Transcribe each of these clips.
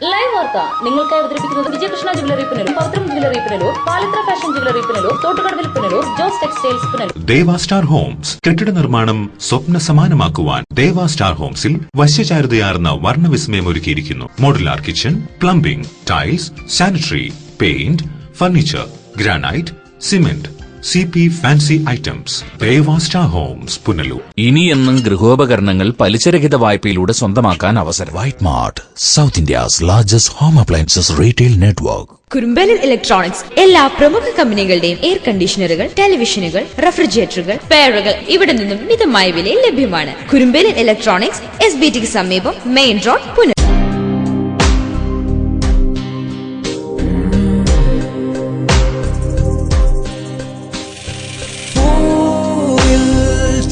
Live വാർത്ത നിങ്ങൾക്കായി അവതരിപ്പിക്കുന്നത് Vijayakrishna jewellery Punalur, Pavithram jewellery Punalur, Palithra fashion jewellery Punalur, തോട്ടുകടവിൽ Punalur, Jose textiles Punalur. Deva star homes കെട്ടിട നിർമ്മാണം സ്വപ്ന സമാനമാക്കുവാൻ ദേവ സ്റ്റാർ ഹോംസിൽ വശ്യചാരുതയാർന്ന വർണ്ണവിസ്മയം ഒരുക്കിയിരിക്കുന്നു. Modular kitchen, plumbing, tiles, sanitary, paint, furniture, granite, cement, CP fancy items. Deva star homes Punalur. ഇനിയെന്നും ഗൃഹോപകരണങ്ങൾ പലിശരഹിത വായ്പയിലൂടെ സ്വന്തമാക്കാൻ അവസരം. White mart, South India's largest home appliances retail network. കുറുമ്പലിൽ ഇലക്ട്രോണിക്സ് എല്ലാ പ്രമുഖ കമ്പനികളുടെയും എയർ കണ്ടീഷണറുകൾ, ടെലിവിഷനുകൾ, റെഫ്രിജറേറ്ററുകൾ, സ്പെയറുകൾ ഇവിടെ നിന്നും മിതമായ വിലയിൽ ലഭ്യമാണ്. കുറുമ്പലിൽ ഇലക്ട്രോണിക്സ്, SBTക്ക് സമീപം, മെയിൻ റോഡ്, പുനലൂർ.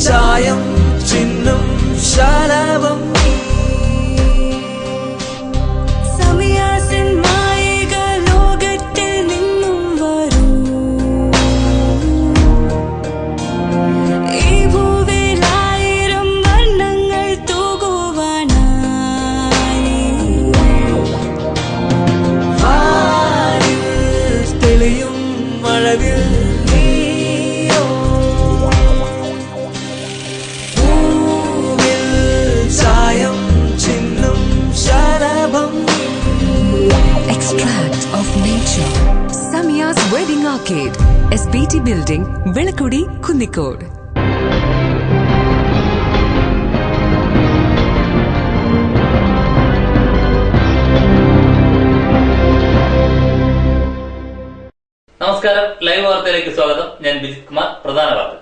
ചായം ചിഹ്നം ശലഭം സമയാസൻ മായിക ലോകത്തിൽ നിന്നും വരൂ. ഈ ഭൂവിൽ 1000 വർണ്ണങ്ങൾ തൂകുവാനായി തെളിയും മഴവിൽ Samiya's Wedding Arcade, SBT Building, Velakudi, Kunnikode. നമസ്കാരം, ലൈവ് വാർത്തയിലേക്ക് സ്വാഗതം. ഞാൻ ബിജിത് കുമാർ. പ്രധാന വാർത്ത.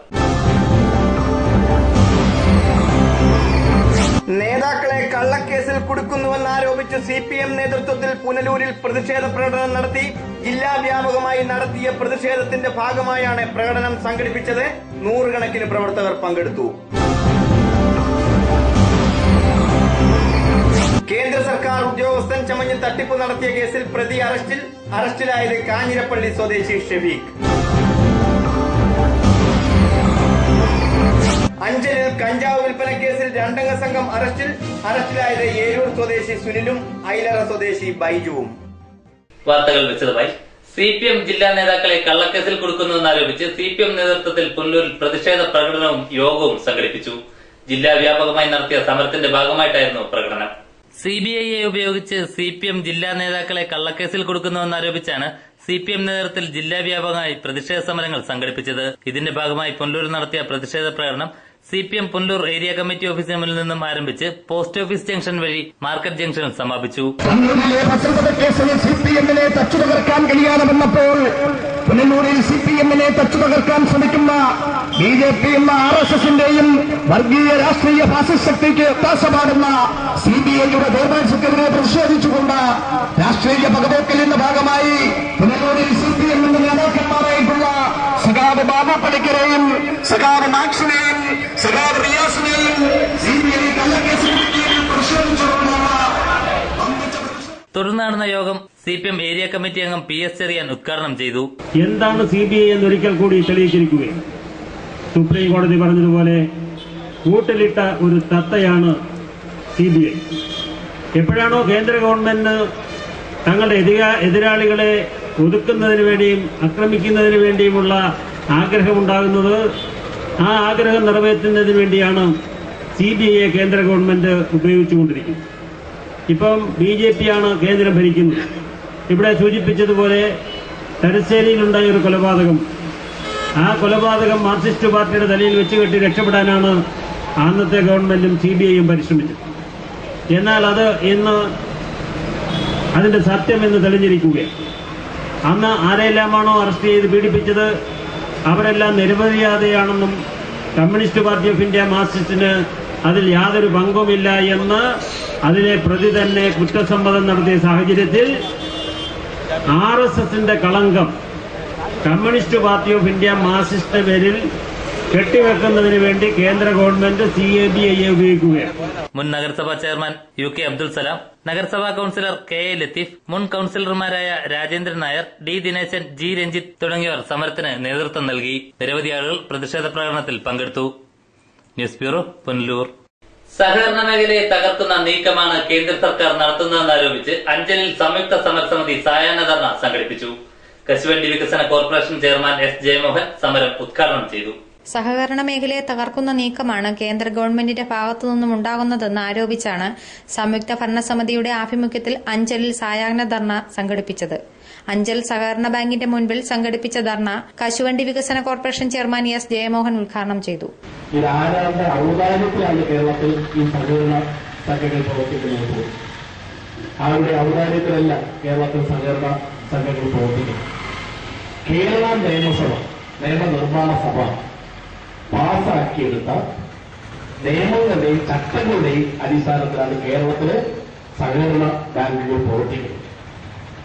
നേതാക്കളെ കള്ളക്കേസിൽ കുടുക്കുന്നുവെന്നാരോപിച്ച് CPM നേതൃത്വത്തിൽ പുനലൂരിൽ പ്രതിഷേധ പ്രകടനം നടത്തി. ജില്ലാ വ്യാപകമായി നടത്തിയ പ്രതിഷേധത്തിന്റെ ഭാഗമായാണ് പ്രകടനം സംഘടിപ്പിച്ചത്. 100 കണക്കിന് പ്രവർത്തകർ പങ്കെടുത്തു. കേന്ദ്ര സർക്കാർ ഉദ്യോഗസ്ഥൻ ചമഞ്ഞ് തട്ടിപ്പ് നടത്തിയ കേസിൽ പ്രതി അറസ്റ്റിലായത് കാഞ്ഞിരപ്പള്ളി സ്വദേശി ഷെഫീഖ്. അഞ്ചലിൽ കഞ്ചാവ് വിൽപ്പന കേസിൽ 2 അംഗ സംഘം അറസ്റ്റിലായത് ഏരൂർ സ്വദേശി സുനിലും ഐലറ സ്വദേശി ബൈജുവും. വാർത്തകൾ വിശദമായി. CPM ജില്ലാ നേതാക്കളെ കള്ളക്കേസിൽ കൊടുക്കുന്നുവെന്നാരോപിച്ച് CPM നേതൃത്വത്തിൽ പുനലൂരിൽ പ്രതിഷേധ പ്രകടനവും യോഗവും സംഘടിപ്പിച്ചു. ജില്ലാ വ്യാപകമായി നടത്തിയ സമരത്തിന്റെ ഭാഗമായിട്ടായിരുന്നു പ്രകടനം. CBIയെ ഉപയോഗിച്ച് CPM ജില്ലാ നേതാക്കളെ കള്ളക്കേസിൽ കൊടുക്കുന്നുവെന്നാരോപിച്ചാണ് CPM നേതൃത്വത്തിൽ ജില്ലാ വ്യാപകമായി പ്രതിഷേധ സമരങ്ങൾ സംഘടിപ്പിച്ചത്. ഇതിന്റെ ഭാഗമായി പുനലൂരിൽ നടത്തിയ പ്രതിഷേധ പ്രകടനം CPM പുനലൂർ ഏരിയ കമ്മിറ്റി ഓഫീസിന് മുന്നിൽ നിന്നും ആരംഭിച്ച് പോസ്റ്റ് ഓഫീസ് ജംഗ്ഷൻ വഴി മാർക്കറ്റ് ജംഗ്ഷനിൽ സമാപിച്ചു. പുനലൂരിലെ കേസിൽ CPMനെ തച്ചുതകർക്കാൻ കഴിയാതെ വന്നപ്പോൾ പുനലൂരിൽ CPMനെ തച്ചുതകർക്കാൻ ശ്രമിക്കുന്ന BJP-യും RSSന്റെയും വർഗീയ രാഷ്ട്രീയ ഫാസിസ്റ്റ് ശക്തിക്ക് ഒത്താശപാടുന്ന CBIയുടെ ദൗർഭാഗ്യക്കെതിരെ പ്രതിഷേധിച്ചുകൊണ്ട് രാഷ്ട്രീയ പകപോക്കലിന്റെ ഭാഗമായി പുനലൂരിൽ CPMന്റെ നേതാക്കന്മാരായിട്ടുള്ള സഖാവ് ബാബു പണിക്കരെയും സഖാവ് മാക്സിനെയും സഖാവ് റിയാസിനെയും CBI കള്ളക്കേസിൽ പ്രതിഷേധിച്ചുകൊണ്ടാണ്. തുടർന്ന് നടന്ന യോഗം CPM ഏരിയ കമ്മിറ്റി അംഗം PS ചെറിയാൻ ഉദ്ഘാടനം ചെയ്തു. എന്താണ് CBI എന്നൊരിക്കൽ കൂടി തെളിയിച്ചിരിക്കുകയും സുപ്രീം കോടതി പറഞ്ഞതുപോലെ കൂട്ടിലിട്ട ഒരു തത്തയാണ് CBI. എപ്പോഴാണോ കേന്ദ്ര ഗവൺമെന്റിന് തങ്ങളുടെ എതിരാളികളെ ഒതുക്കുന്നതിന് വേണ്ടിയും ആക്രമിക്കുന്നതിന് വേണ്ടിയുമുള്ള ആഗ്രഹമുണ്ടാകുന്നത്, ആ ആഗ്രഹം നിറവേറ്റുന്നതിന് വേണ്ടിയാണ് CBIയെ കേന്ദ്ര ഗവൺമെന്റ് ഉപയോഗിച്ചുകൊണ്ടിരിക്കുന്നത്. ഇപ്പം BJP-യാണ് കേന്ദ്രം ഭരിക്കുന്നത്. ഇവിടെ സൂചിപ്പിച്ചതുപോലെ തലശ്ശേരിയിലുണ്ടായ ഒരു കൊലപാതകം, ആ കൊലപാതകം മാർക്സിസ്റ്റ് പാർട്ടിയുടെ തലയിൽ വെച്ചുകെട്ടി രക്ഷപ്പെടാനാണ് അന്നത്തെ ഗവൺമെന്റും CBIയും പരിശ്രമിച്ചത്. എന്നാൽ അത് ഇന്ന് അതിന്റെ സത്യം എന്ന് തെളിഞ്ഞിരിക്കുകയാണ്. അന്ന് ആരെല്ലാമാണോ അറസ്റ്റ് ചെയ്ത് പീഡിപ്പിച്ചത് അവരെല്ലാം നിരപരാധിയാണെന്നും കമ്മ്യൂണിസ്റ്റ് പാർട്ടി ഓഫ് ഇന്ത്യ മാർക്സിസ്റ്റിന് അതിൽ യാതൊരു പങ്കുമില്ല എന്ന് അതിലെ പ്രതി തന്നെ കുറ്റസമ്മതം നടത്തിയ സാഹചര്യത്തിൽ RSSന്റെ കളങ്കം communist party of India Marxist പേരിൽ കെട്ടിവെക്കുന്നതിന് വേണ്ടി കേന്ദ്ര ഗവൺമെന്റ് CBIയെ ഉപയോഗിക്കുകയാണ്. മുൻ നഗരസഭാ ചെയർമാൻ UK അബ്ദുൽ സലാം, നഗരസഭാ കൌൺസിലർ KA ലത്തീഫ്, മുൻ കൌൺസിലർമാരായ രാജേന്ദ്രൻ നായർ, D ദിനേശൻ, G രഞ്ജിത്ത് തുടങ്ങിയവർ സമരത്തിന് നേതൃത്വം നൽകി. നിരവധി ആളുകൾ പ്രതിഷേധ പ്രകടനത്തിൽ പങ്കെടുത്തു. News bureau, Punalur. സഹകരണ മേഖലയെ തകർക്കുന്ന നീക്കമാണ് കേന്ദ്ര സർക്കാർ നടത്തുന്നതെന്നാരോപിച്ച് അഞ്ചലിൽ സംയുക്ത സമരസമിതി സായാഹ്ന ധർണ സംഘടിപ്പിച്ചു. കശുവണ്ടി വികസന കോർപ്പറേഷൻ ചെയർമാൻ എസ് ജയമോഹൻ സമരം ഉദ്ഘാടനം ചെയ്തു. സഹകരണ മേഖലയെ തകർക്കുന്ന നീക്കമാണ് കേന്ദ്ര ഗവൺമെന്റിന്റെ ഭാഗത്തുനിന്നും ഉണ്ടാകുന്നതെന്ന് ആരോപിച്ചാണ് സംയുക്ത ഭരണസമിതിയുടെ ആഭിമുഖ്യത്തിൽ അഞ്ചലിൽ സായാഹ്ന ധർണ സംഘടിപ്പിച്ചത്. അഞ്ചൽ സഹകരണ ബാങ്കിന്റെ മുൻപിൽ സംഘടിപ്പിച്ച ധർണ കശുവണ്ടി വികസന കോർപ്പറേഷൻ ചെയർമാൻ എസ് ജയമോഹൻ ഉദ്ഘാടനം ചെയ്തു. ഇതാരാന്റെ ഔദാര്യത്തിലാണ് കേരളത്തിൽ ഈ സഹകരണ സംഘങ്ങൾ പ്രവർത്തിക്കുന്നത്. അവരുടെ ഔദാര്യത്തിലല്ല കേരളത്തിൽ സഹകരണ സംഘങ്ങൾ പ്രവർത്തിക്കുന്നത്. കേരള നിയമസഭ നിയമനിർമ്മാണ സഭ പാസാക്കിയെടുത്ത നിയമങ്ങളുടെയും ചട്ടങ്ങളുടെയും അടിസ്ഥാനത്തിലാണ് കേരളത്തിലെ സഹകരണ ബാങ്കുകൾ പ്രവർത്തിക്കുന്നത്.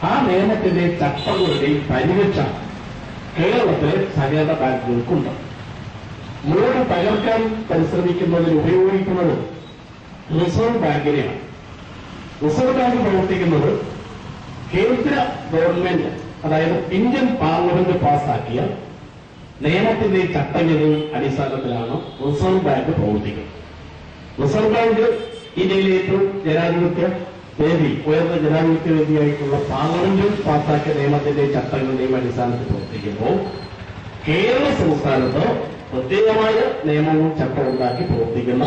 ആ നിയമത്തിന്റെ ചട്ടങ്ങളുടെയും പരിരക്ഷ കേരളത്തിലെ സഹകരണ ബാങ്കുകൾക്കുണ്ട്. മോഡി തകർക്കാൻ പരിശ്രമിക്കുന്നതിൽ ഉപയോഗിക്കുന്നത് റിസർവ് ബാങ്കിനെയാണ്. റിസർവ് ബാങ്ക് പ്രവർത്തിക്കുന്നത് കേന്ദ്ര ഗവൺമെന്റ്, അതായത് ഇന്ത്യൻ പാർലമെന്റ് പാസാക്കിയ നിയമത്തിന്റെ ചട്ടങ്ങളുടെയും അടിസ്ഥാനത്തിലാണ് റിസർവ് ബാങ്ക് പ്രവർത്തിക്കുന്നത്. റിസർവ് ബാങ്ക് ഇന്ത്യയിലെ ഏറ്റവും ജനാധിപത്യ വേദി, ഉയർന്ന ജനാധിപത്യ വേദിയായിട്ടുള്ള പാർലമെന്റിൽ പാസാക്കിയ നിയമത്തിന്റെ ചട്ടങ്ങളുടെയും അടിസ്ഥാനത്തിൽ പ്രവർത്തിക്കുമ്പോൾ കേരള സംസ്ഥാനത്ത് പ്രത്യേകമായ നിയമവും ചട്ടവും ഉണ്ടാക്കി പ്രവർത്തിക്കുന്ന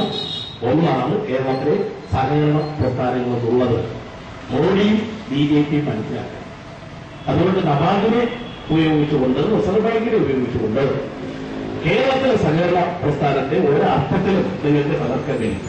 ഒന്നാണ് കേരളത്തിലെ സഹകരണ പ്രസ്ഥാനങ്ങൾക്കുള്ളത്. മോഡിയും BJP മനസ്സിലാക്കുക. അതുകൊണ്ട് നബാർഡിനെ ഉപയോഗിച്ചുകൊണ്ട് റിസർവ് ബാങ്കിനെ ഉപയോഗിച്ചുകൊണ്ട് കേരളത്തിലെ സഹകരണ പ്രസ്ഥാനത്തെ ഒരർത്ഥത്തിലും നിങ്ങൾക്ക് തകർക്കാൻ കഴിയും.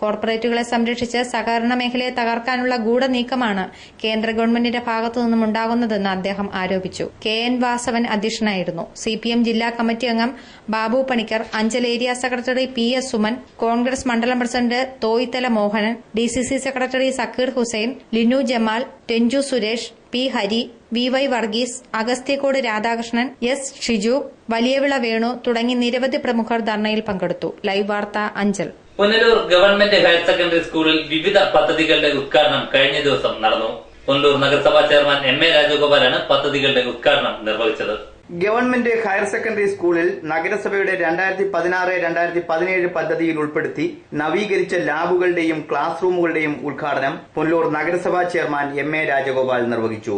കോർപ്പറേറ്റുകളെ സംരക്ഷിച്ച് സഹകരണ മേഖലയെ തകർക്കാനുള്ള ഗൂഢനീക്കമാണ് കേന്ദ്ര ഗവൺമെന്റിന്റെ ഭാഗത്തുനിന്നും ഉണ്ടാകുന്നതെന്ന് അദ്ദേഹം ആരോപിച്ചു. KN വാസവൻ അധ്യക്ഷനായിരുന്നു. CPM ജില്ലാ കമ്മിറ്റി അംഗം Babu Panicker, Anchal area secretary PS Suman, Congress മണ്ഡലം president Thoyithala Mohanan, DCC secretary Sakkeer Hussain, Linu Jamal, Tenchu Suresh, P Hari, VY Varghese, Agasthyakode Radhakrishnan, S Shiju, Valiyavila Venu തുടങ്ങി നിരവധി പ്രമുഖർ ധർണയിൽ പങ്കെടുത്തു. ലൈവ് വാർത്ത Anchal. Punalur government higher secondary സ്കൂളിൽ വിവിധ പദ്ധതികളുടെ ഉദ്ഘാടനം കഴിഞ്ഞ ദിവസം നടന്നു. പുനലൂർ നഗരസഭാ ചെയർമാൻ MA രാജഗോപാലാണ് പദ്ധതികളുടെ ഉദ്ഘാടനം നിർവഹിച്ചത്. ഗവൺമെന്റ് ഹയർ സെക്കൻഡറി സ്കൂളിൽ നഗരസഭയുടെ 2016-2017 പദ്ധതിയിൽ ഉൾപ്പെടുത്തി നവീകരിച്ച ലാബുകളുടെയും ക്ലാസ് റൂമുകളുടെയും ഉദ്ഘാടനം പുനലൂർ നഗരസഭാ ചെയർമാൻ MA രാജഗോപാൽ നിർവഹിച്ചു.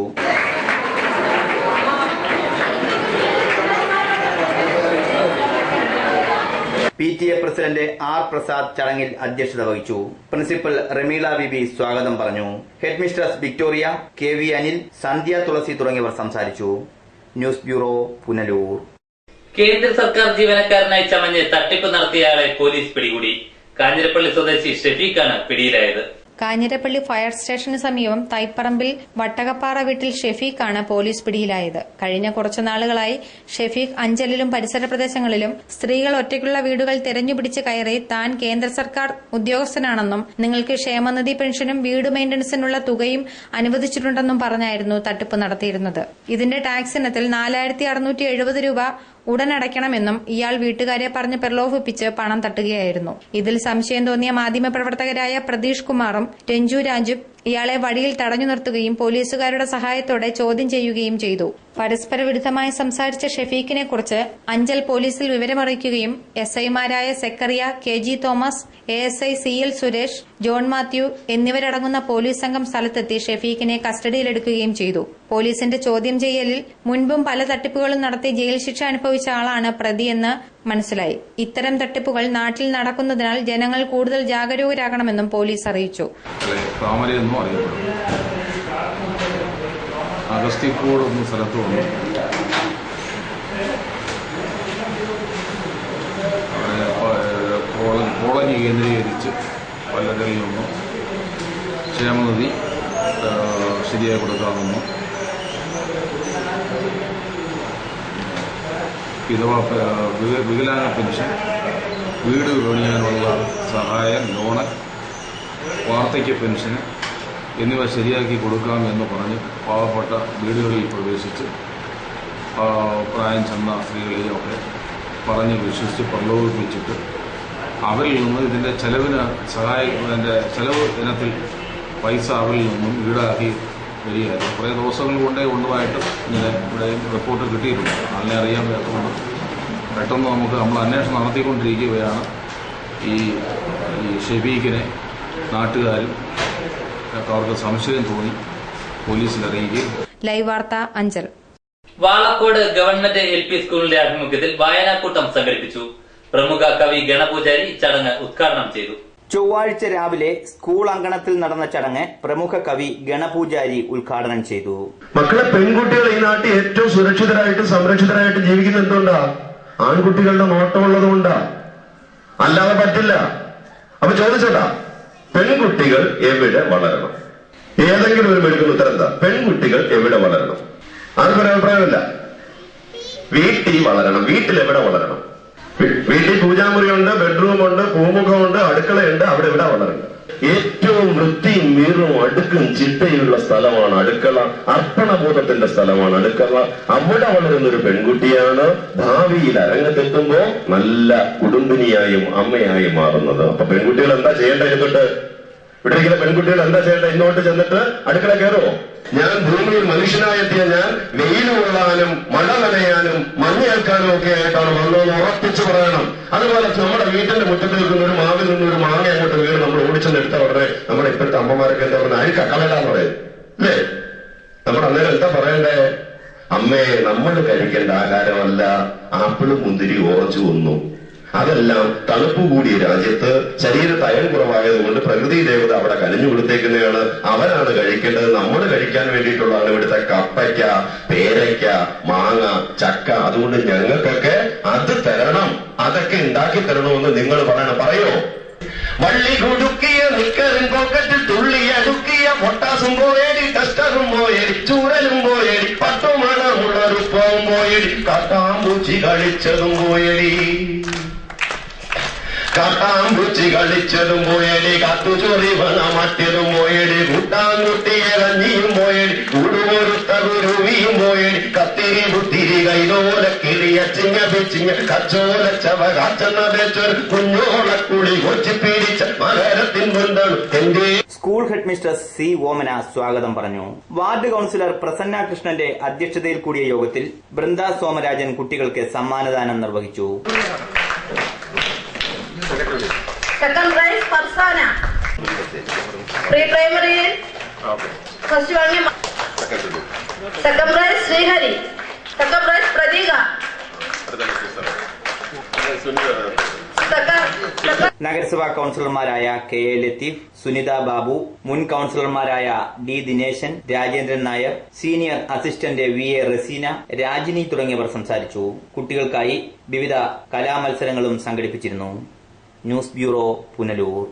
PTA പ്രസിഡന്റ് R പ്രസാദ് ചടങ്ങിൽ അധ്യക്ഷത വഹിച്ചു. പ്രിൻസിപ്പൽ റമീള ബിബി സ്വാഗതം പറഞ്ഞു. Headmistress Victoria, KV Anil, Sandhya Thulasi തുടങ്ങിയവർ സംസാരിച്ചു. News bureau, Punalur. കേന്ദ്ര സർക്കാർ ജീവനക്കാരനായി ചമഞ്ഞ് തട്ടിപ്പ് നടത്തിയയാളെ പോലീസ് പിടികൂടി. കാഞ്ഞിരപ്പള്ളി സ്വദേശി ഷെഫീഖാണ് പിടിയിലായത്. കാഞ്ഞിരപ്പള്ളി ഫയർ സ്റ്റേഷന് സമീപം തൈപ്പറമ്പിൽ വട്ടകപ്പാറ വീട്ടിൽ ഷെഫീഖാണ് പോലീസ് പിടിയിലായത്. കഴിഞ്ഞ കുറച്ചു നാളുകളായി ഷെഫീഖ് അഞ്ചലിലും പരിസര പ്രദേശങ്ങളിലും സ്ത്രീകൾ ഒറ്റയ്ക്കുള്ള വീടുകൾ തെരഞ്ഞുപിടിച്ച് കയറി താൻ കേന്ദ്ര സർക്കാർ ഉദ്യോഗസ്ഥനാണെന്നും നിങ്ങൾക്ക് ക്ഷേമനിധി പെൻഷനും വീട് മെയിന്റനൻസിനുള്ള തുകയും അനുവദിച്ചിട്ടുണ്ടെന്നും പറഞ്ഞായിരുന്നു തട്ടിപ്പ് നടത്തിയിരുന്നത്. ഇതിന്റെ ടാക്സ് ഇനത്തിൽ 4670 രൂപ ഉടനടയ്ക്കണമെന്നും ഇയാൾ വീട്ടുകാരെ പറഞ്ഞ് പ്രലോഭിപ്പിച്ച് പണം തട്ടുകയായിരുന്നു. ഇതിൽ സംശയം തോന്നിയ മാധ്യമപ്രവർത്തകരായ പ്രതീഷ് കുമാറും രഞ്ജു രാജും ഇയാളെ വഴിയിൽ തടഞ്ഞു നിർത്തുകയും പോലീസുകാരുടെ സഹായത്തോടെ ചോദ്യം ചെയ്യുകയും ചെയ്തു. പരസ്പര വിരുദ്ധമായി സംസാരിച്ച ഷെഫീഖിനെ കുറിച്ച് അഞ്ചൽ പോലീസിൽ വിവരമറിയിക്കുകയും SIമാരായ Zechariah, KG Thomas, ASI CL Suresh, John Mathew എന്നിവരടങ്ങുന്ന പോലീസ് സംഘം സ്ഥലത്തെത്തി ഷെഫീഖിനെ കസ്റ്റഡിയിലെടുക്കുകയും ചെയ്തു. പോലീസിന്റെ ചോദ്യം ചെയ്യലിൽ മുൻപും പല തട്ടിപ്പുകളും നടത്തി ജയിൽ ശിക്ഷ അനുഭവിച്ച ആളാണ് പ്രതിയെന്ന് മനസ്സിലായി. ഇത്തരം തട്ടിപ്പുകൾ നാട്ടിൽ നടക്കുന്നതിനാൽ ജനങ്ങൾ കൂടുതൽ ജാഗരൂകരാകണമെന്നും പോലീസ് അറിയിച്ചു. അഗസ്ത്യക്കോട് എന്ന സ്ഥലത്ത് വന്നു കോളനി കേന്ദ്രീകരിച്ച് പലരിൽ നിന്നും ക്ഷേമനിധി ശരിയായി കൊടുക്കാമെന്നും വികലാംഗ പെൻഷൻ, വീട് പണിയാനുള്ള സഹായം, ലോണ്, വാർദ്ധക്യ പെൻഷൻ എന്നിവ ശരിയാക്കി കൊടുക്കാമെന്ന് പറഞ്ഞ് പാവപ്പെട്ട വീടുകളിൽ പ്രവേശിച്ച് പ്രായം ചെന്ന സ്ത്രീകളെയൊക്കെ പറഞ്ഞ് വിശ്വസിച്ച് പ്രലോഭിപ്പിച്ചിട്ട് അവരിൽ നിന്ന് ഇതിൻ്റെ ചെലവിന് ഇതിൻ്റെ ചെലവ് ഇനത്തിൽ പൈസ അവരിൽ നിന്നും ഈടാക്കി വരികയായിരുന്നു. കുറേ ദിവസങ്ങൾ കൊണ്ടേ കൊണ്ടുപോയിട്ട് ഇങ്ങനെ ഇവിടെ റിപ്പോർട്ട് കിട്ടിയിട്ടുണ്ട്. ആളിനെ അറിയാൻ പറ്റുന്നത് പെട്ടെന്ന് നമ്മൾ അന്വേഷണം നടത്തിക്കൊണ്ടിരിക്കുകയാണ്. ഈ ഈ ഷെഫീഖിനെ നാട്ടുകാരും അവർക്ക് സംശയം തോന്നി പോലീസിൽ അറിയിക്കുകയും. ലൈവ് വാർത്ത അഞ്ചൽ. വാളക്കോട് ഗവൺമെന്റ് LP സ്കൂളിന്റെ ആഭിമുഖ്യത്തിൽ വായനാക്കൂട്ടം സംഘടിപ്പിച്ചു. പ്രമുഖ കവി ഗണപൂജാരി ചടങ്ങ് ഉദ്ഘാടനം ചെയ്തു. ചൊവ്വാഴ്ച രാവിലെ സ്കൂൾ അങ്കണത്തിൽ നടന്ന ചടങ്ങ് പ്രമുഖ കവി ഗണപൂജാരി ഉദ്ഘാടനം ചെയ്തു. മക്കളെ, പെൺകുട്ടികൾ ഈ നാട്ടിൽ ഏറ്റവും സുരക്ഷിതരായിട്ട് സംരക്ഷിതരായിട്ട് ജീവിക്കുന്ന എന്തുകൊണ്ടാ? ആൺകുട്ടികളുടെ നോട്ടമുള്ളത് കൊണ്ടാ, അല്ലാതെ പറ്റില്ല. അപ്പൊ ചോദിച്ചോട്ടാ, പെൺകുട്ടികൾ എവിടെ വളരണം? ഏതെങ്കിലും ഒരു മെഡിക്കൽ ഉത്തരം എന്താ? പെൺകുട്ടികൾ എവിടെ വളരണം? ആർക്കും ഒരു അഭിപ്രായമില്ല. വീട്ടിൽ വളരണം. വീട്ടിൽ എവിടെ വളരണം? വീട്ടിൽ പൂജാമുറിയുണ്ട്, ബെഡ്റൂമുണ്ട്, പൂമുഖമുണ്ട്, അടുക്കളയുണ്ട്. അവിടെ എവിടെ വളരണം? ഏറ്റവും വൃത്തിയും വീറും അടുക്കും ചിട്ടയുള്ള സ്ഥലമാണ് അടുക്കള. അർപ്പണബോധത്തിന്റെ സ്ഥലമാണ് അടുക്കള. അവിടെ വളരുന്ന ഒരു പെൺകുട്ടിയാണ് ഭാവിയിൽ അരങ്ങത്തെത്തുമ്പോ നല്ല കുടുംബിനിയായും അമ്മയായും മാറുന്നത്. അപ്പൊ പെൺകുട്ടികൾ എന്താ ചെയ്യേണ്ടത്? തൊട്ട് ഇവിടെ ഇരിക്കുന്ന പെൺകുട്ടികൾ എന്താ ചെയ്യേണ്ടത്? ഇങ്ങോട്ട് ചെന്നിട്ട് അടുക്കള കയറുമോ? ഞാൻ ഭൂമിയിൽ മനുഷ്യനായെത്തിയ ഞാൻ വെയിൽ കൊള്ളാനും മഴ നനയാനും മഞ്ഞേൽക്കാനും ഒക്കെ ആയിട്ടാണ് വന്നതെന്ന് ഉറപ്പിച്ചു പറയണം. അതുപോലെ നമ്മുടെ വീട്ടിന്റെ മുറ്റത്ത് നിൽക്കുന്ന ഒരു മാവിൽ നിന്ന് ഒരു മാങ്ങ അങ്ങോട്ട് വീട് നമ്മൾ ഓടിച്ചെന്ന് എടുത്ത ഉടനെ നമ്മുടെ ഇപ്പോഴത്തെ അമ്മമാരൊക്കെ എന്താ പറയുന്നത്? അഴുക്ക കളയിടാന്ന് പറയും അല്ലേ? നമ്മൾ അന്നേരം എന്താ പറയണ്ടേ? അമ്മേ, നമ്മൾ കഴിക്കേണ്ട ആഹാരമല്ല ആപ്പിളും മുന്തിരി ഓറഞ്ചും ഒന്നും. അതെല്ലാം തണുപ്പ് കൂടിയ രാജ്യത്ത് ശരീരത്ത് അയൺ കുറവായതുകൊണ്ട് പ്രകൃതി ദേവത അവിടെ കനിഞ്ഞു കൊടുത്തേക്കുന്നതാണ്. അവരാണ് കഴിക്കേണ്ടത്. നമ്മൾ കഴിക്കാൻ വേണ്ടിയിട്ടുള്ളതാണ് ഇവിടുത്തെ കപ്പയ്ക്ക, പേരയ്ക്ക, മാങ്ങ, ചക്ക. അതുകൊണ്ട് ഞങ്ങൾക്കൊക്കെ അത് തരണം, അതൊക്കെ ഉണ്ടാക്കി തരണമെന്ന് നിങ്ങൾ പറയണം. പറയോ? വള്ളി കുടുക്കിയ നിക്കറും പോക്കറ്റിൽ തുള്ളി അടുക്കിയ പൊട്ടാസും പോയേടി, ടെസ്റ്ററും പോയേടി, ചൂരലും പോയേടി, പട്ടുമണമുള്ളൊരു പോവും പോയേടി, കാട്ടാമ്പൂച്ചി കളിച്ചതും പോയേടി, കാട്ടാമ്പൂച്ചി കളിച്ചതും പോയേടി, കാത്തുചൊറി മണമറ്റതും പോയേടി, കൂട്ടാൻകുട്ടിയ കഞ്ഞിയും പോയേടി, കൂടുകൊടുത്ത കുരുവിയും പോയേടി, കത്തിരി പുത്തിരി കൈതോല കിളിയ ചിങ്ങ പിച്ചിങ്ങ കച്ചോലച്ചവ കാച്ചെന്ന വെച്ചൊരു കുഞ്ഞോളക്കുളി കൊച്ചി പിടിച്ച മകരത്തിൻ കൊണ്ടാണ് എന്റെ. School head mistress C. ഓമന സ്വാഗതം പറഞ്ഞു. വാർഡ് കൌൺസിലർ പ്രസന്ന കൃഷ്ണന്റെ അധ്യക്ഷതയിൽ കൂടിയ യോഗത്തിൽ ബൃന്ദ സോമരാജൻ കുട്ടികൾക്ക് സമ്മാനദാനം നിർവഹിച്ചു. Second prize Farsana. Pre-primary first one. Second prize Srihari. Second prize Pradika. നഗരസഭാ കൌൺസിലർമാരായ KA ലത്തീഫ്, സുനിത ബാബു, മുൻ കൌൺസിലർമാരായ D. Dineshan, Rajendran Nair, senior assistant VA Raseena, Rajini തുടങ്ങിയവർ സംസാരിച്ചു. കുട്ടികൾക്കായി വിവിധ കലാമത്സരങ്ങളും സംഘടിപ്പിച്ചിരുന്നു. News bureau, Punalur.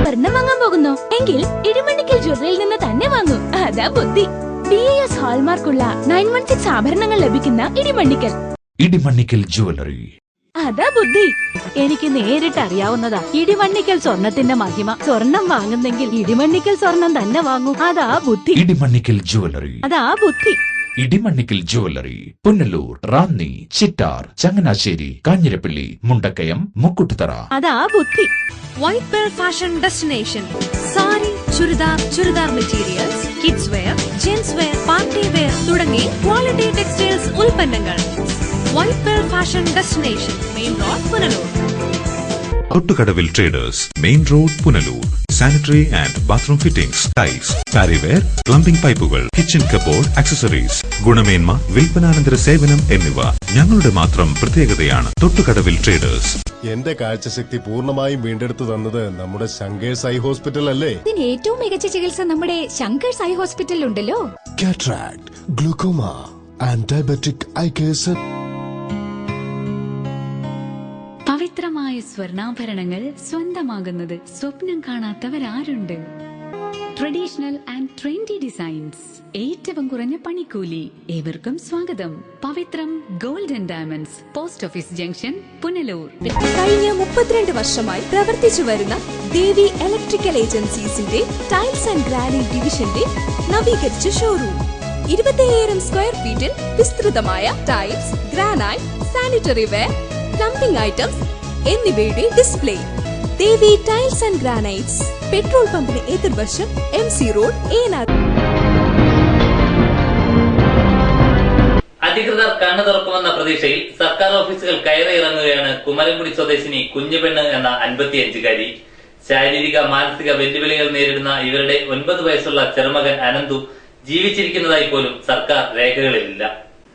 സ്വർണം വാങ്ങാൻ പോകുന്നു എങ്കിൽ ഇടിമണ്ണിക്കൽ ജ്വല്ലറിയിൽ നിന്ന് തന്നെ വാങ്ങൂ. അതാ ബുദ്ധി. BIS ഹാൾമാർക്കുള്ള 916 ആഭരണങ്ങൾ ലഭിക്കുന്ന ഇടിമണ്ണിക്കൽ ജ്വല്ലറി. അതാ ബുദ്ധി. എനിക്ക് നേരിട്ട് അറിയാവുന്നതാ ഇടിമണ്ണിക്കൽ സ്വർണത്തിന്റെ മഹിമ. സ്വർണം വാങ്ങുന്നെങ്കിൽ ഇടിമണ്ണിക്കൽ സ്വർണം തന്നെ വാങ്ങൂ. അതാ ബുദ്ധി. ഇടിമണ്ണിക്കൽ ജ്വല്ലറി. അതാ ബുദ്ധി. ഇടിമണ്ണിക്കൽ ജ്വല്ലറി, പുനലൂർ, റാന്നി, ചിറ്റാർ, ചങ്ങനാശ്ശേരി, കാഞ്ഞിരപ്പള്ളി, മുണ്ടക്കയം, മുക്കുട്ടുതറ. അതാ ബുദ്ധി. White pearl fashion destination. Sari, churidar materials, kids wear, gents wear, party wear തുടങ്ങി ക്വാളിറ്റി ടെക്സ്റ്റൈൽസ് ഉൽപ്പന്നങ്ങൾ. White pearl fashion destination, main road, Punalur. Thottukadavil traders, main road, Punalur. Sanitary and bathroom fittings, tiles, Parryware, plumbing പൈപ്പുകൾ, kitchen cupboard, accessories, ഗുണമേന്മ, വിൽപ്പനാനന്തര സേവനം എന്നിവ ഞങ്ങളുടെ മാത്രം പ്രത്യേകതയാണ്. തൊട്ടുകടവിൽ ട്രേഡേഴ്സ്. എന്റെ കാഴ്ചശക്തി പൂർണ്ണമായും വീണ്ടെടുത്തു തന്നത് നമ്മുടെ ശങ്കേഴ്സ് ഐ ഹോസ്പിറ്റൽ അല്ലേ? ഇതിന് ഏറ്റവും മികച്ച ചികിത്സ നമ്മുടെ ശങ്കേഴ്സ് ഐ ഹോസ്പിറ്റലിൽ ഉണ്ടല്ലോ. Cataract, glaucoma and diabetic eye case. പവിത്രമായ സ്വർണ്ണാഭരണങ്ങൾ സ്വന്തമാകുന്നത് സ്വപ്നം കാണാത്തവരാരുണ്ട്? ട്രഡീഷണൽ ആൻഡ് ട്രെൻഡി ഡിസൈൻസ്, ഏറ്റവും കുറഞ്ഞ പണിക്കൂലി. ഏവർക്കും സ്വാഗതം. Pavithram gold and diamonds, post office junction, Punalur. കഴിഞ്ഞ 32 വർഷമായി പ്രവർത്തിച്ചു വരുന്ന ദേവി ഇലക്ട്രിക്കൽ ഏജൻസീസിന്റെ ടൈൽസ് ആൻഡ് ഗ്രാനൈറ്റ് ഡിവിഷന്റെ നവീകരിച്ച ഷോറൂം. 25,000 സ്ക്വയർ ഫീറ്റിൽ വിസ്തൃതമായ tiles, granite, sanitary ware, plumbing items എന്നിവയുടെ display. Devi tiles and granites, petrol പമ്പിന് എതിർവശം, MC റോഡ്, ഏനാർ. അധികൃതർ കണ്ണു തുറക്കുമെന്ന പ്രതീക്ഷയിൽ സർക്കാർ ഓഫീസുകൾ കയറിയിറങ്ങുകയാണ് കുമരംകുടി സ്വദേശിനി കുഞ്ഞുപെണ്ണ് എന്ന 55-കാരി. ശാരീരിക മാനസിക വെല്ലുവിളികൾ നേരിടുന്ന ഇവരുടെ 9 വയസ്സുള്ള ചെറുമകൻ അനന്തു ജീവിച്ചിരിക്കുന്നതായി പോലും സർക്കാർ രേഖകളിലില്ല.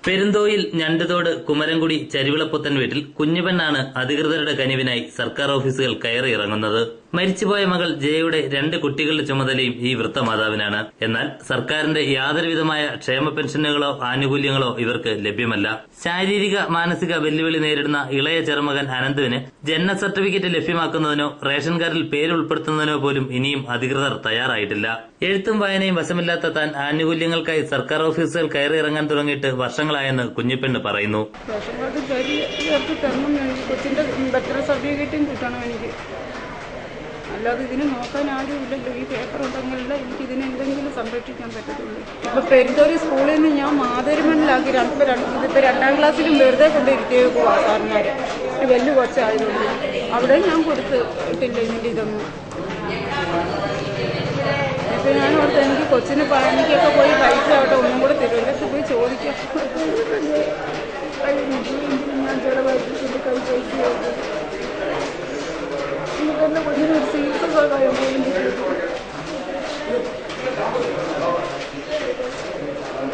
പെരുന്തോയിൽ ഞണ്ടുതോട് കുമരംകുടി ചരിവിളപ്പുത്തൻ വീട്ടിൽ കുഞ്ഞുപെണ്ണാണ് അധികൃതരുടെ കനിവിനായി സർക്കാർ ഓഫീസുകൾ കയറിയിറങ്ങുന്നത്. മരിച്ചുപോയ മകൾ ജയയുടെ 2 കുട്ടികളുടെ ചുമതലയും ഈ വൃത്തമാതാവിനാണ്. എന്നാൽ സർക്കാരിന്റെ യാതൊരുവിധമായ ക്ഷേമ പെൻഷനുകളോ ആനുകൂല്യങ്ങളോ ഇവർക്ക് ലഭ്യമല്ല. ശാരീരിക മാനസിക വെല്ലുവിളി നേരിടുന്ന ഇളയ ചെറുമകൻ അനന്തുവിന് ജനന സർട്ടിഫിക്കറ്റ് ലഭ്യമാക്കുന്നതിനോ റേഷൻ കാർഡിൽ പേര് ഉൾപ്പെടുത്തുന്നതിനോ പോലും ഇനിയും അധികൃതർ തയ്യാറായിട്ടില്ല. എഴുത്തും വായനയും വശമില്ലാത്ത താൻ ആനുകൂല്യങ്ങൾക്കായി സർക്കാർ ഓഫീസുകൾ കയറിയിറങ്ങാൻ തുടങ്ങിയിട്ട് വർഷങ്ങളായെന്ന് കുഞ്ഞിപ്പെണ്ണ് പറയുന്നു. കൊച്ചിന്റെ ബർത്ത് സർട്ടിഫിക്കറ്റും കിട്ടണം എനിക്ക്, അല്ലാതെ ഇതിന് നോക്കാൻ ആരുമില്ലല്ലോ. ഈ പേപ്പർ ഉണ്ടെങ്കിലല്ല എനിക്ക് ഇതിനെ എന്തെങ്കിലും സംരക്ഷിക്കാൻ പറ്റത്തുള്ളൂ. ഇപ്പൊ പെരുന്തോരി സ്കൂളിൽ നിന്ന് ഞാൻ മാതരുമണ്ണിലാക്കി ഇതിപ്പോ 2ാം ക്ലാസ്സിലും വെറുതെ കൊണ്ടിരിക്കുക സാറിന്മാര് വലിയ കൊച്ചായതുകൊണ്ട് അവിടെ ഞാൻ കൊടുത്തിട്ടില്ല ഇതിന്റെ ഇതൊന്നും. ഇപ്പൊ ഞാൻ ഓർത്ത് എനിക്ക് കൊച്ചിന് എനിക്കൊക്കെ പോയി പൈസ അവിടെ ഒന്നും കൂടെ തരും, എൻ്റെ പോയി ചോദിക്കാം. ഞാൻ ചിലവായിട്ട് കൈ പൈസ എന്റെ കൊച്ചിനൊരു ചികിത്സ സഹായം പോലും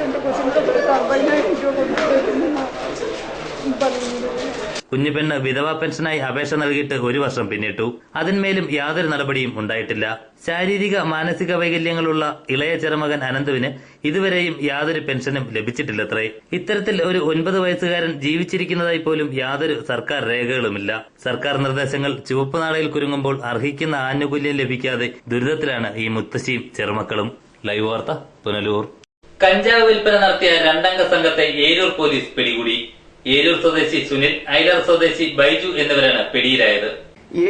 എന്റെ കൊച്ചിൻ്റെ 40,000 രൂപ കൊടുത്തിരുന്നു പറയുന്നത്. കുഞ്ഞുപെണ്ണ് വിധവാ പെൻഷനായി അപേക്ഷ നൽകിയിട്ട് 1 വർഷം പിന്നിട്ടു. അതിന്മേലും യാതൊരു നടപടിയും ഉണ്ടായിട്ടില്ല. ശാരീരിക മാനസിക വൈകല്യങ്ങളുള്ള ഇളയ ചെറുമകൻ അനന്തുവിന് ഇതുവരെയും യാതൊരു പെൻഷനും ലഭിച്ചിട്ടില്ലത്രേ. ഇത്തരത്തിൽ ഒരു 9 വയസ്സുകാരൻ ജീവിച്ചിരിക്കുന്നതായി പോലും യാതൊരു സർക്കാർ രേഖകളുമില്ല. സർക്കാർ നിർദ്ദേശങ്ങൾ ചുവപ്പ് നാളയിൽ കുരുങ്ങുമ്പോൾ അർഹിക്കുന്ന ആനുകൂല്യം ലഭിക്കാതെ ദുരിതത്തിലാണ് ഈ മുത്തശ്ശിയും ചെറുമക്കളും. ലൈവ് വാർത്ത, പുനലൂർ. കഞ്ചാവ് വിൽപ്പന നടത്തിയ 2-അംഗ സംഘത്തെ ഏരൂർ പോലീസ് പിടികൂടി. ഏരൂർ സ്വദേശി സുനിൽ, ഐലർ സ്വദേശി ബൈജു എന്നിവരാണ് പിടിയിലായത്.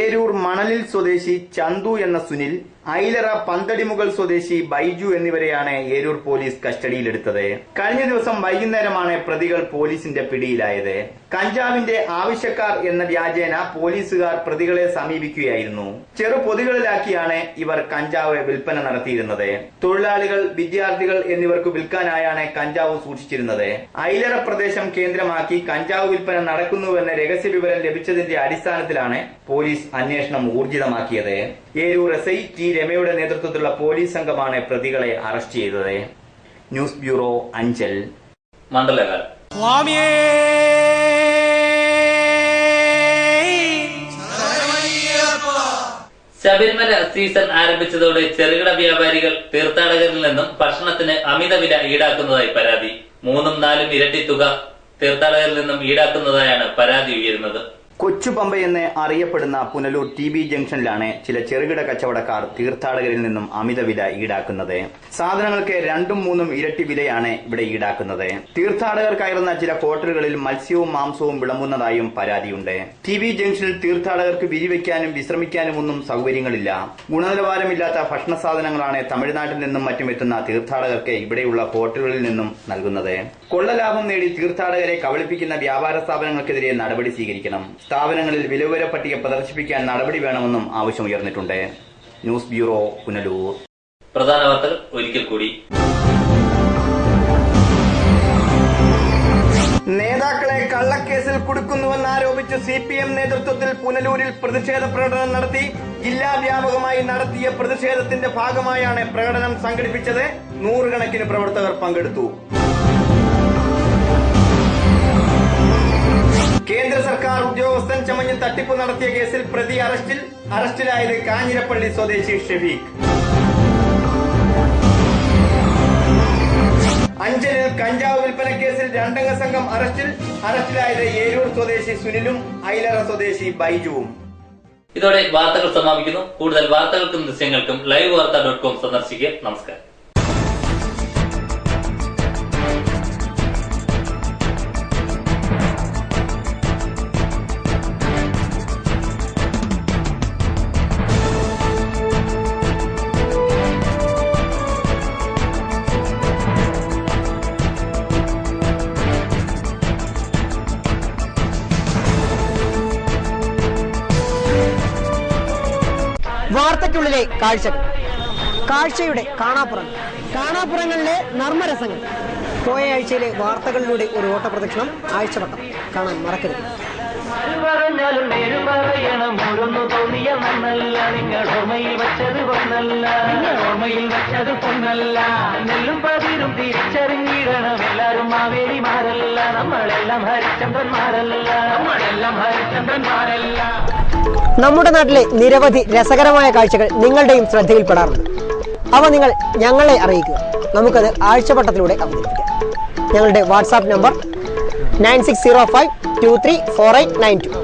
ഏരൂർ മണലിൽ സ്വദേശി ചന്തു എന്ന സുനിൽ, ഐലറ പന്തടിമുകൾ സ്വദേശി ബൈജു എന്നിവരെയാണ് ഏരൂർ പോലീസ് കസ്റ്റഡിയിലെടുത്തത്. കഴിഞ്ഞ ദിവസം വൈകുന്നേരമാണ് പ്രതികൾ പോലീസിന്റെ പിടിയിലായത്. കഞ്ചാവിന്റെ ആവശ്യക്കാർ എന്ന വ്യാജേന പോലീസുകാർ പ്രതികളെ സമീപിക്കുകയായിരുന്നു. ചെറു പൊതികളിലാക്കിയാണ് ഇവർ കഞ്ചാവ് വിൽപ്പന നടത്തിയിരുന്നത്. തൊഴിലാളികൾ, വിദ്യാർത്ഥികൾ എന്നിവർക്ക് വിൽക്കാനായാണ് കഞ്ചാവ് സൂക്ഷിച്ചിരുന്നത്. ഐലറ പ്രദേശം കേന്ദ്രമാക്കി കഞ്ചാവ് വിൽപ്പന നടക്കുന്നുവെന്ന് രഹസ്യവിവരം ലഭിച്ചതിന്റെ അടിസ്ഥാനത്തിലാണ് പോലീസ് അന്വേഷണം ഊർജിതമാക്കിയത്. ഏരൂർ SI ടി രമയുടെ നേതൃത്വത്തിലുള്ള പോലീസ് സംഘമാണ് പ്രതികളെ അറസ്റ്റ് ചെയ്തത്. News bureau, Anchal. മണ്ഡലകാലം. ശബരിമല സീസൺ ആരംഭിച്ചതോടെ ചെറുകിട വ്യാപാരികൾ തീർത്ഥാടകരിൽ നിന്നും ഭക്ഷണത്തിന് അമിത വില ഈടാക്കുന്നതായി പരാതി. 3-4 ഇരട്ടി തുക തീർത്ഥാടകരിൽ നിന്നും ഈടാക്കുന്നതായാണ് പരാതി ഉയരുന്നത്. കൊച്ചുപമ്പ എന്ന് അറിയപ്പെടുന്ന പുനലൂർ TB ജംഗ്ഷനിലാണ് ചില ചെറുകിട കച്ചവടക്കാർ തീർത്ഥാടകരിൽ നിന്നും അമിത വില ഈടാക്കുന്നത്. സാധനങ്ങൾക്ക് 2-3 ഇരട്ടി വിലയാണ് ഇവിടെ ഈടാക്കുന്നത്. തീർത്ഥാടകർ കയറുന്ന ചില ഹോട്ടലുകളിൽ മത്സ്യവും മാംസവും വിളമ്പുന്നതായും പരാതിയുണ്ട്. TB ജംഗ്ഷനിൽ തീർത്ഥാടകർക്ക് വിരിവെക്കാനും വിശ്രമിക്കാനും ഒന്നും സൗകര്യങ്ങളില്ല. ഗുണനിലവാരമില്ലാത്ത ഭക്ഷണ സാധനങ്ങളാണ് തമിഴ്നാട്ടിൽ നിന്നും മറ്റും എത്തുന്ന തീർത്ഥാടകർക്ക് ഇവിടെയുള്ള ഹോട്ടലുകളിൽ നിന്നും നൽകുന്നത്. കൊള്ളലാഭം നേടി തീർത്ഥാടകരെ കബളിപ്പിക്കുന്ന വ്യാപാര സ്ഥാപനങ്ങൾക്കെതിരെ നടപടി സ്വീകരിക്കണം. സ്ഥാപനങ്ങളിൽ വിലവിവര പട്ടിക പ്രദർശിപ്പിക്കാൻ നടപടി വേണമെന്നും ആവശ്യമുയർന്നിട്ടുണ്ട്. News bureau, Punalur. പ്രധാന വാർത്തകൾ ഒരിക്കൽ കൂടി. നേതാക്കളെ കള്ളക്കേസിൽ കുടുക്കുന്നുവെന്നാരോപിച്ച് CPM നേതൃത്വത്തിൽ പുനലൂരിൽ പ്രതിഷേധ പ്രകടനം നടത്തി. ജില്ലാ വ്യാപകമായി നടത്തിയ പ്രതിഷേധത്തിന്റെ ഭാഗമായാണ് പ്രകടനം സംഘടിപ്പിച്ചത്. 100 കണക്കിന് പ്രവർത്തകർ പങ്കെടുത്തു. കേന്ദ്ര സർക്കാർ ഉദ്യോഗസ്ഥൻ ചമഞ്ഞ് തട്ടിപ്പ് നടത്തിയ കേസിൽ പ്രതി അറസ്റ്റിലായത് കാഞ്ഞിരപ്പള്ളി സ്വദേശി ഷെഫീഖ്. അഞ്ചലിൽ കഞ്ചാവ് വിൽപ്പന കേസിൽ 2-അംഗ സംഘം അറസ്റ്റിലായത് ഏരൂർ സ്വദേശി സുനിലും ഐലറ സ്വദേശി ബൈജുവും. ഇതോടെ വാർത്തകൾ സമാപിക്കുന്നു. കൂടുതൽ വാർത്തകൾക്കും ദൃശ്യങ്ങൾക്കും livevarta.com സന്ദർശിക്കുക. നമസ്കാരം. വാർത്തയ്ക്കുള്ളിലെ കാഴ്ചകൾ, കാഴ്ചയുടെ കാണാപ്പുറങ്ങൾ, കാണാപ്പുറങ്ങളിലെ നർമ്മരസങ്ങൾ. പോയ ആഴ്ചയിലെ വാർത്തകളിലൂടെ ഒരു ഓട്ടപ്രദക്ഷിണം ആഴ്ചവട്ടം കാണാൻ മറക്കരുത്. പറഞ്ഞാലും നേര് പറയണം, ഓരോന്നു തോന്നിയ നന്നല്ല. നിങ്ങൾ ഓർമ്മയിൽ വെച്ചത് പൊന്നല്ല, നിങ്ങൾ ഓർമ്മയിൽ വെച്ചത് പൊന്നല്ല. നെല്ലും പതിരും തിരിച്ചറിഞ്ഞിടണം, എല്ലാരും മാവേലിമാരല്ല. നമ്മളെല്ലാം ഹരിചന്ദ്രന്മാരല്ല, നമ്മളെല്ലാം ഹരിചന്ദ്രന്മാരല്ല. നമ്മുടെ നാട്ടിലെ നിരവധി രസകരമായ കാഴ്ചകൾ നിങ്ങളുടെയും ശ്രദ്ധയിൽപ്പെടാറുണ്ട്. അവ നിങ്ങൾ ഞങ്ങളെ അറിയിക്കുക. നമുക്കത് ആഴ്ചവട്ടത്തിലൂടെ അവതരിപ്പിക്കാം. ഞങ്ങളുടെ വാട്സാപ്പ് നമ്പർ 9605234892.